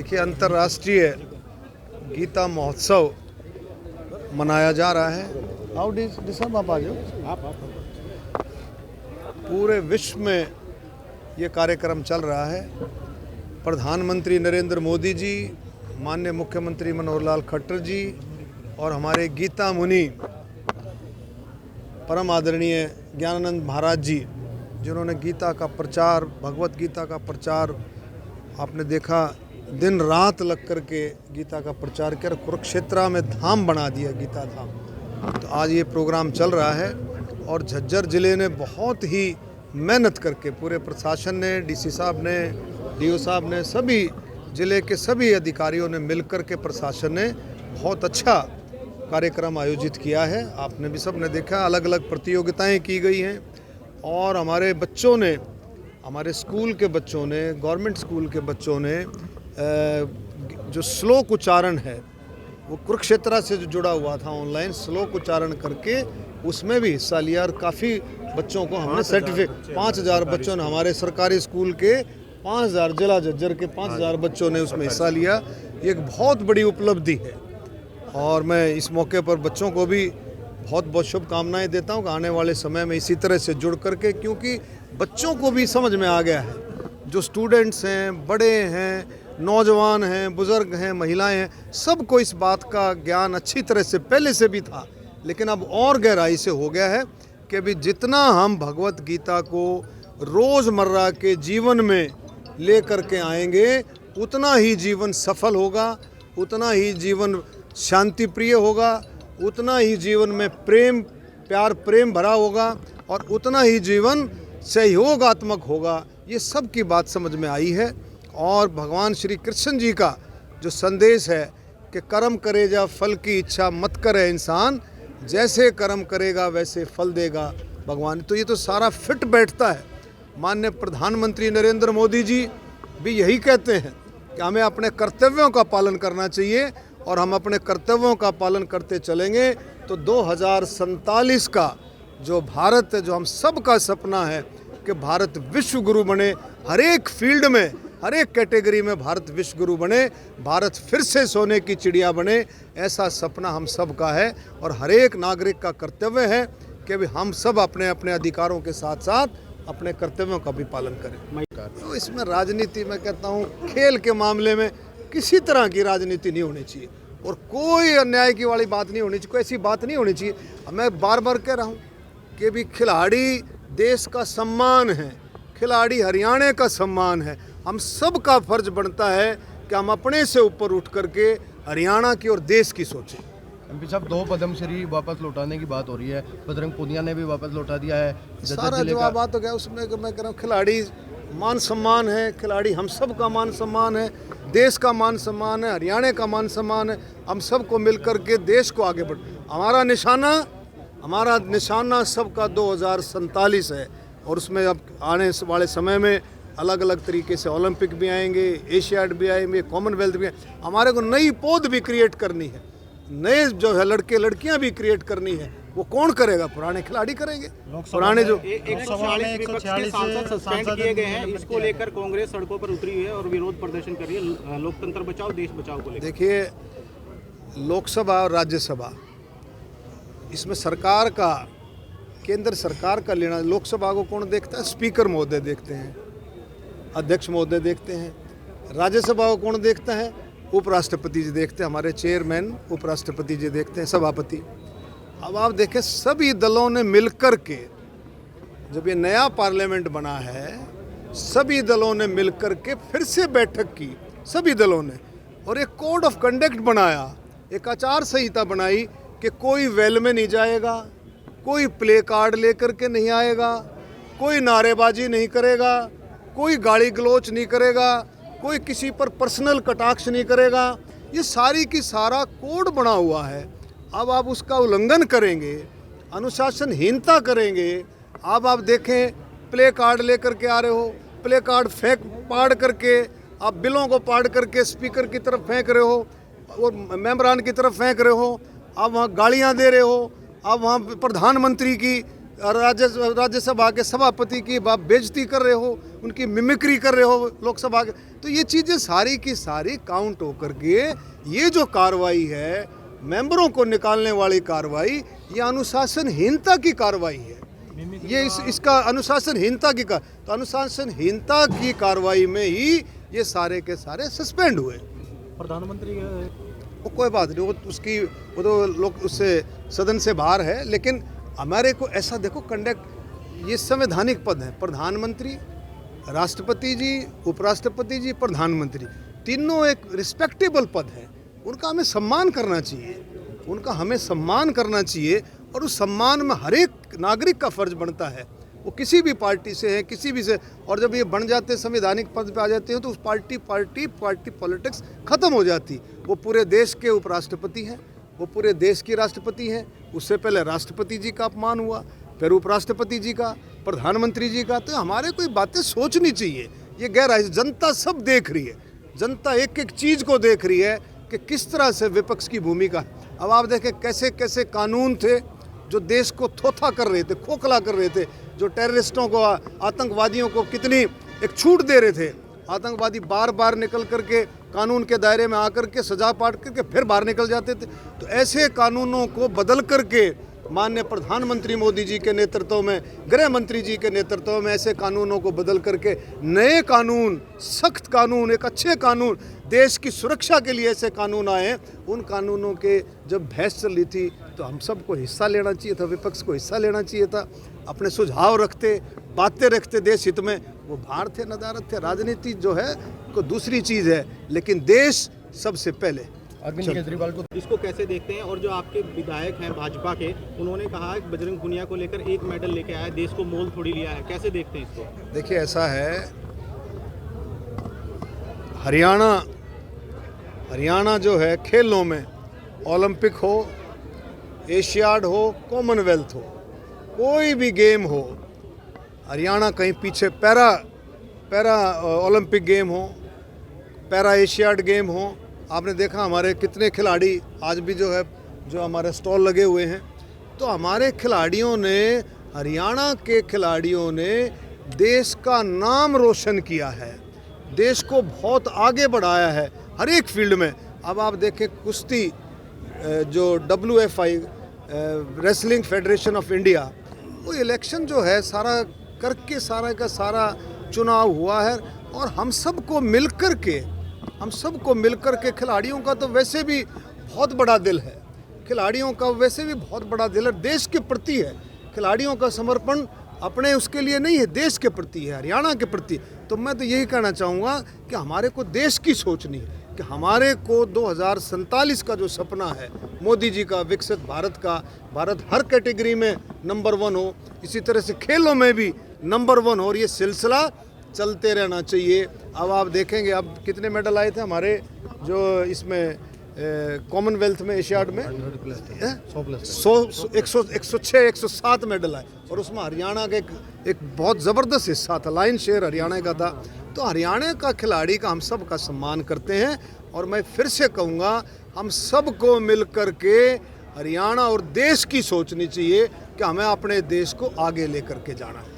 देखिए, अंतर्राष्ट्रीय गीता महोत्सव मनाया जा रहा है। हाउ डिसम आप आ जाओ। पूरे विश्व में ये कार्यक्रम चल रहा है। प्रधानमंत्री नरेंद्र मोदी जी, माननीय मुख्यमंत्री मनोहर लाल खट्टर जी और हमारे गीता मुनि परम आदरणीय ज्ञानानंद महाराज जी, जिन्होंने गीता का प्रचार, भगवत गीता का प्रचार, आपने देखा दिन रात लग कर के गीता का प्रचार कर कुरुक्षेत्र में धाम बना दिया, गीता धाम। तो आज ये प्रोग्राम चल रहा है और झज्जर ज़िले ने बहुत ही मेहनत करके, पूरे प्रशासन ने, डीसी साहब ने, डीओ साहब ने, सभी ज़िले के सभी अधिकारियों ने मिलकर के, प्रशासन ने बहुत अच्छा कार्यक्रम आयोजित किया है। आपने भी सब ने देखा, अलग अलग प्रतियोगिताएं की गई हैं और हमारे बच्चों ने, हमारे स्कूल के बच्चों ने, गवर्नमेंट स्कूल के बच्चों ने जो श्लोक उच्चारण है वो कुरुक्षेत्र से जो जुड़ा हुआ था, ऑनलाइन श्लोक उच्चारण करके उसमें भी हिस्सा लिया और काफ़ी बच्चों को हमने सर्टिफिकेट, 5000 बच्चों ने, हमारे सरकारी स्कूल के 5000, जिला झज्जर के 5000 बच्चों ने उसमें हिस्सा लिया। ये एक बहुत बड़ी उपलब्धि है और मैं इस मौके पर बच्चों को भी बहुत बहुत शुभकामनाएं देता हूं कि आने वाले समय में इसी तरह से जुड़ करके, क्योंकि बच्चों को भी समझ में आ गया है, जो स्टूडेंट्स हैं, बड़े हैं, नौजवान हैं, बुज़ुर्ग हैं, महिलाएं हैं, सबको इस बात का ज्ञान अच्छी तरह से पहले से भी था, लेकिन अब और गहराई से हो गया है कि अभी जितना हम भगवत गीता को रोज़मर्रा के जीवन में ले करके आएंगे, उतना ही जीवन सफल होगा, उतना ही जीवन शांति प्रिय होगा, उतना ही जीवन में प्रेम, प्यार, प्रेम भरा होगा और उतना ही जीवन सहयोगात्मक होगा। ये सब की बात समझ में आई है और भगवान श्री कृष्ण जी का जो संदेश है कि कर्म करे जा फल की इच्छा मत करे इंसान, जैसे कर्म करेगा वैसे फल देगा भगवान। तो ये तो सारा फिट बैठता है। माननीय प्रधानमंत्री नरेंद्र मोदी जी भी यही कहते हैं कि हमें अपने कर्तव्यों का पालन करना चाहिए और हम अपने कर्तव्यों का पालन करते चलेंगे तो 2047 का जो भारत है, जो हम सब का सपना है कि भारत विश्व गुरु बने, हर एक फील्ड में, हर एक कैटेगरी में भारत विश्व गुरु बने, भारत फिर से सोने की चिड़िया बने, ऐसा सपना हम सब का है और हर एक नागरिक का कर्तव्य है कि भी हम सब अपने अपने अधिकारों के साथ साथ अपने कर्तव्यों का भी पालन करें। तो इसमें राजनीति, मैं कहता हूँ, खेल के मामले में किसी तरह की राजनीति नहीं होनी चाहिए और कोई अन्याय की वाली बात नहीं होनी चाहिए, कोई ऐसी बात नहीं होनी चाहिए। मैं बार बार कह रहा हूँ कि भी खिलाड़ी देश का सम्मान है, खिलाड़ी हरियाणा का सम्मान है। हम सब का फर्ज बनता है कि हम अपने से ऊपर उठ करके हरियाणा की और देश की सोचें। एमपी साहब, 2 पद्मश्री वापस लौटाने की बात हो रही है, बजरंग पुनिया ने भी वापस लौटा दिया है। सारा जवाब बात हो गया उसमें। मैं कह रहा हूँ खिलाड़ी मान सम्मान है, खिलाड़ी हम सब का मान सम्मान है, देश का मान सम्मान है, हरियाणा का मान सम्मान है। हम सबको मिल कर के देश को आगे बढ़, हमारा निशाना सबका 2047 है और उसमें अब आने वाले समय में अलग अलग तरीके से ओलंपिक भी आएंगे, एशियाड भी आएंगे, कॉमनवेल्थ भी आएंगे। हमारे को नई पौध भी क्रिएट करनी है, नए जो है लड़के लड़कियां भी क्रिएट करनी है। वो कौन करेगा? पुराने खिलाड़ी करेंगे। पुराने जो 146 सांसद सस्पेंड किए गए हैं, इसको लेकर कांग्रेस सड़कों पर उतरी हुई है और विरोध प्रदर्शन कर रही है, लोकतंत्र बचाओ देश बचाओ को लेकर। देखिए, लोकसभा और राज्यसभा, इसमें सरकार का, केंद्र सरकार का लेना। लोकसभा को कौन देखता है? स्पीकर महोदय देखते हैं, अध्यक्ष महोदय देखते हैं। राज्यसभा को कौन देखता है? उपराष्ट्रपति जी देखते हैं, हमारे चेयरमैन उपराष्ट्रपति जी देखते हैं, सभापति। अब आप देखें, सभी दलों ने मिलकर के, जब ये नया पार्लियामेंट बना है, सभी दलों ने मिलकर के फिर से बैठक की, सभी दलों ने, और एक कोड ऑफ कंडक्ट बनाया, एक आचार संहिता बनाई कि कोई वेल में नहीं जाएगा, कोई प्ले कार्ड लेकर के नहीं आएगा, कोई नारेबाजी नहीं करेगा, कोई गाली गलोच नहीं करेगा, कोई किसी पर पर्सनल कटाक्ष नहीं करेगा। ये सारी की सारा कोड बना हुआ है। अब आप उसका उल्लंघन करेंगे, अनुशासनहीनता करेंगे। अब आप देखें, प्ले कार्ड लेकर के आ रहे हो, प्ले कार्ड पाड़ करके, आप बिलों को पाड़ करके स्पीकर की तरफ फेंक रहे हो और मेंबरान की तरफ फेंक रहे हो। आप वहाँ गालियाँ दे रहे हो, आप वहाँ प्रधानमंत्री की राज्यसभा के सभापति की बेइज्जती कर रहे हो, उनकी मिमिक्री कर रहे हो लोकसभा के। तो ये चीज़ें सारी की सारी काउंट होकर के ये जो कार्रवाई है, मेंबरों को निकालने वाली कार्रवाई, ये अनुशासनहीनता की कार्रवाई है। ये इसका अनुशासनहीनता की तो अनुशासनहीनता की कार्रवाई में ही ये सारे के सारे सस्पेंड हुए। प्रधानमंत्री वो कोई बात नहीं, वो तो लोग उससे सदन से बाहर है, लेकिन हमारे को ऐसा देखो कंडक्ट, ये संवैधानिक पद है, प्रधानमंत्री, राष्ट्रपति जी, उपराष्ट्रपति जी, प्रधानमंत्री, तीनों एक रिस्पेक्टेबल पद है, उनका हमें सम्मान करना चाहिए, उनका हमें सम्मान करना चाहिए। और उस सम्मान में हर एक नागरिक का फर्ज बनता है, वो किसी भी पार्टी से है, किसी भी से। और जब ये बन जाते संवैधानिक पद पे आ जाते हैं तो उस पार्टी पॉलिटिक्स खत्म हो जाती। वो पूरे देश के उपराष्ट्रपति हैं, वो पूरे देश की राष्ट्रपति हैं। उससे पहले राष्ट्रपति जी का अपमान हुआ, फिर उपराष्ट्रपति जी का, प्रधानमंत्री जी का। तो हमारे कोई बातें सोचनी चाहिए। ये गैर जनता सब देख रही है, जनता एक एक चीज़ को देख रही है कि किस तरह से विपक्ष की भूमिका। अब आप देखें कैसे कैसे कानून थे जो देश को थोथा कर रहे थे, खोखला कर रहे थे, जो टेररिस्टों को, आतंकवादियों को कितनी एक छूट दे रहे थे। आतंकवादी बार बार निकल करके कानून के दायरे में आकर के सजा पाट करके फिर बाहर निकल जाते थे। तो ऐसे कानूनों को बदल करके माननीय प्रधानमंत्री मोदी जी के नेतृत्व में, गृह मंत्री जी के नेतृत्व में ऐसे कानूनों को बदल करके नए कानून, सख्त कानून, एक अच्छे कानून, देश की सुरक्षा के लिए ऐसे कानून आए। उन कानूनों के जब बहस चल रही थी तो हम सबको हिस्सा लेना चाहिए था, विपक्ष को हिस्सा लेना चाहिए था, अपने सुझाव रखते, बातें रखते देश हित में। वो बाहर थे, नदारत थे। राजनीति जो है को दूसरी चीज़ है, लेकिन देश सबसे पहले। अरविंद केजरीवाल को इसको कैसे देखते हैं? और जो आपके विधायक हैं भाजपा के, उन्होंने कहा कि बजरंग पुनिया को लेकर एक मेडल लेके आया, देश को मोल थोड़ी लिया है, कैसे देखते हैं इसको? देखिए ऐसा है, हरियाणा जो है खेलों में, ओलंपिक हो, एशियाड हो, कॉमनवेल्थ हो, कोई भी गेम हो, हरियाणा कहीं पीछे, पैरा ओलंपिक गेम हो, पैरा एशियाड गेम हो। आपने देखा हमारे कितने खिलाड़ी आज भी जो है, जो हमारे स्टॉल लगे हुए हैं। तो हमारे खिलाड़ियों ने, हरियाणा के खिलाड़ियों ने देश का नाम रोशन किया है, देश को बहुत आगे बढ़ाया है हर एक फील्ड में। अब आप देखें कुश्ती, जो WFI wrestling federation of India, वो इलेक्शन जो है सारा करके, सारा का सारा चुनाव हुआ है। और हम सबको मिलकर के खिलाड़ियों का तो वैसे भी बहुत बड़ा दिल है, खिलाड़ियों का वैसे भी बहुत बड़ा दिल है, देश के प्रति है। खिलाड़ियों का समर्पण अपने उसके लिए नहीं है, देश के प्रति है, हरियाणा के प्रति। तो मैं तो यही कहना चाहूँगा कि हमारे को देश की सोचनी है कि हमारे को 2047 का जो सपना है मोदी जी का, विकसित भारत का, भारत हर कैटेगरी में नंबर 1 हो, इसी तरह से खेलों में भी नंबर 1 हो। और ये सिलसिला चलते रहना चाहिए। अब आप देखेंगे अब कितने मेडल आए थे हमारे जो इसमें कॉमनवेल्थ में, एशियाड में 106 107 मेडल आए। और उसमें हरियाणा का एक बहुत ज़बरदस्त हिस्सा था, लाइन शेयर हरियाणा का था। तो हरियाणा का खिलाड़ी का हम सब का सम्मान करते हैं। और मैं फिर से कहूँगा, हम सबको मिल कर के हरियाणा और देश की सोचनी चाहिए कि हमें अपने देश को आगे लेकर के जाना है।